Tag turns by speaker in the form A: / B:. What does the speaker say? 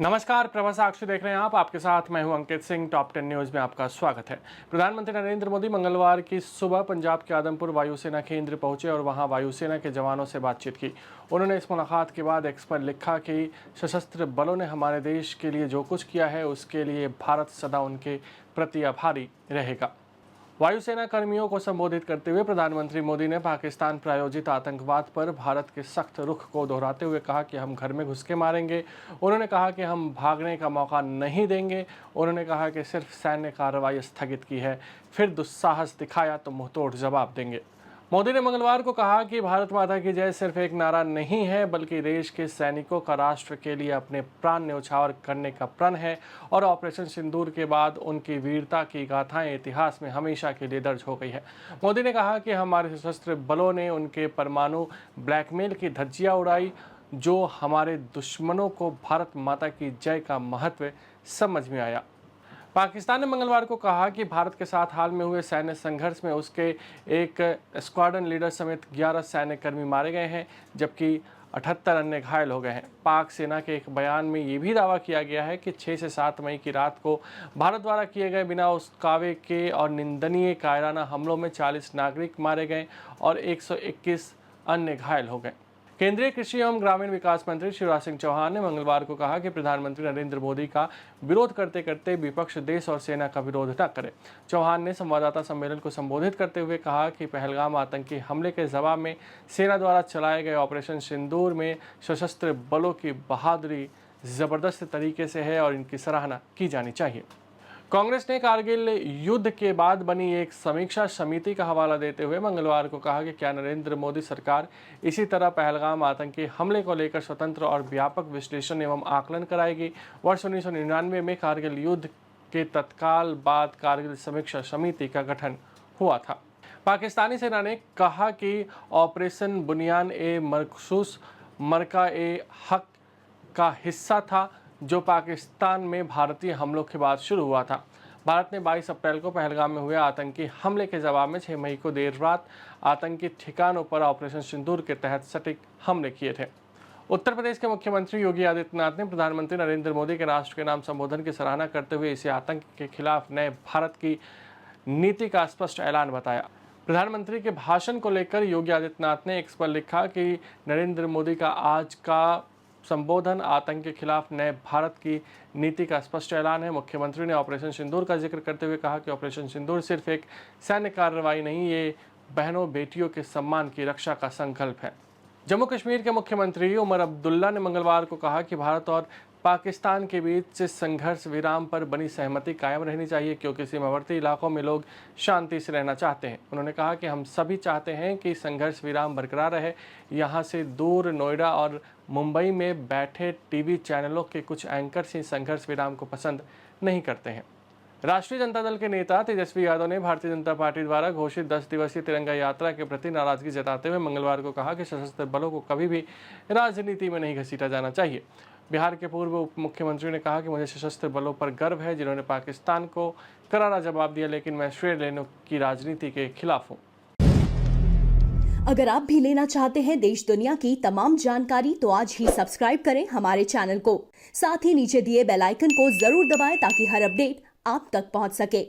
A: नमस्कार, प्रभा साक्षी देख रहे हैं आप। आपके साथ मैं हूं अंकित सिंह। टॉप 10 न्यूज में आपका स्वागत है। प्रधानमंत्री नरेंद्र मोदी मंगलवार की सुबह पंजाब के आदमपुर वायुसेना केंद्र पहुंचे और वहां वायुसेना के जवानों से बातचीत की। उन्होंने इस मुलाकात के बाद एक्स पर लिखा कि सशस्त्र बलों ने हमारे देश के लिए जो कुछ किया है उसके लिए भारत सदा उनके प्रति आभारी रहेगा। वायुसेना कर्मियों को संबोधित करते हुए प्रधानमंत्री मोदी ने पाकिस्तान प्रायोजित आतंकवाद पर भारत के सख्त रुख को दोहराते हुए कहा कि हम घर में घुस के मारेंगे। उन्होंने कहा कि हम भागने का मौका नहीं देंगे। उन्होंने कहा कि सिर्फ सैन्य कार्रवाई स्थगित की है, फिर दुस्साहस दिखाया तो मुंहतोड़ जवाब देंगे। मोदी ने मंगलवार को कहा कि भारत माता की जय सिर्फ एक नारा नहीं है, बल्कि देश के सैनिकों का राष्ट्र के लिए अपने प्राण न्यौछावर करने का प्रण है और ऑपरेशन सिंदूर के बाद उनकी वीरता की गाथाएं इतिहास में हमेशा के लिए दर्ज हो गई है। मोदी ने कहा कि हमारे सशस्त्र बलों ने उनके परमाणु ब्लैकमेल की धज्जियां उड़ाई, जो हमारे दुश्मनों को भारत माता की जय का महत्व समझ में आया। पाकिस्तान ने मंगलवार को कहा कि भारत के साथ हाल में हुए सैन्य संघर्ष में उसके एक स्क्वाड्रन लीडर समेत 11 सैन्य कर्मी मारे गए हैं, जबकि 78 अन्य घायल हो गए हैं। पाक सेना के एक बयान में ये भी दावा किया गया है कि 6 से 7 मई की रात को भारत द्वारा किए गए बिना उस्कावे के और निंदनीय कायराना हमलों में 40 नागरिक मारे गए और 121 अन्य घायल हो गए। केंद्रीय कृषि एवं ग्रामीण विकास मंत्री शिवराज सिंह चौहान ने मंगलवार को कहा कि प्रधानमंत्री नरेंद्र मोदी का विरोध करते करते विपक्ष देश और सेना का विरोध न करे। चौहान ने संवाददाता सम्मेलन को संबोधित करते हुए कहा कि पहलगाम आतंकी हमले के जवाब में सेना द्वारा चलाए गए ऑपरेशन सिंदूर में सशस्त्र बलों की बहादुरी जबरदस्त तरीके से है और इनकी सराहना की जानी चाहिए। कांग्रेस ने कारगिल युद्ध के बाद बनी एक समीक्षा समिति का हवाला देते हुए मंगलवार को कहा कि क्या नरेंद्र मोदी सरकार इसी तरह पहलगाम आतंकी हमले को लेकर स्वतंत्र और व्यापक विश्लेषण एवं आकलन कराएगी। वर्ष 1999 में कारगिल युद्ध के तत्काल बाद कारगिल समीक्षा समिति का गठन हुआ था। पाकिस्तानी सेना ने कहा कि ऑपरेशन बुनियान ए मरसूस मरका ए हक का हिस्सा था, जो पाकिस्तान में भारतीय हमलों के बाद शुरू हुआ था। भारत ने 22 अप्रैल को पहलगाम में हुए आतंकी हमले के जवाब में 6 मई को देर रात आतंकी ठिकानों पर ऑपरेशन सिंदूर के तहत सटीक हमले किए थे। उत्तर प्रदेश के मुख्यमंत्री योगी आदित्यनाथ ने प्रधानमंत्री नरेंद्र मोदी के राष्ट्र के नाम संबोधन की सराहना करते हुए इसे आतंक के खिलाफ नए भारत की नीति का स्पष्ट ऐलान बताया। प्रधानमंत्री के भाषण को लेकर योगी आदित्यनाथ ने एक्स पर लिखा कि नरेंद्र मोदी का आज का संबोधन आतंक के खिलाफ नए भारत की नीति का स्पष्ट ऐलान है। मुख्यमंत्री ने ऑपरेशन सिंदूर का जिक्र करते हुए कहा कि ऑपरेशन सिंदूर सिर्फ एक सैन्य कार्रवाई नहीं, ये बहनों बेटियों के सम्मान की रक्षा का संकल्प है। जम्मू कश्मीर के मुख्यमंत्री उमर अब्दुल्ला ने मंगलवार को कहा कि भारत और पाकिस्तान के बीच संघर्ष विराम पर बनी सहमति कायम रहनी चाहिए, क्योंकि सीमावर्ती इलाकों में लोग शांति से रहना चाहते हैं। उन्होंने कहा कि हम सभी चाहते हैं कि संघर्ष विराम बरकरार रहे। यहाँ से दूर नोएडा और मुंबई में बैठे टीवी चैनलों के कुछ एंकर्स ही संघर्ष विराम को पसंद नहीं करते हैं। राष्ट्रीय जनता दल के नेता तेजस्वी यादव ने भारतीय जनता पार्टी द्वारा घोषित 10 दिवसीय तिरंगा यात्रा के प्रति नाराजगी जताते हुए मंगलवार को कहा कि सशस्त्र बलों को कभी भी राजनीति में नहीं घसीटा जाना चाहिए। बिहार के पूर्व उप मुख्यमंत्री ने कहा कि मुझे सशस्त्र बलों पर गर्व है, जिन्होंने पाकिस्तान को करारा जवाब दिया, लेकिन मैं श्रेय लेने की राजनीति के खिलाफ हूँ।
B: अगर आप भी लेना चाहते हैं देश दुनिया की तमाम जानकारी, तो आज ही सब्सक्राइब करें हमारे चैनल को। साथ ही नीचे दिए बेल आइकन को जरूर दबाएं ताकि हर अपडेट आप तक पहुंच सके।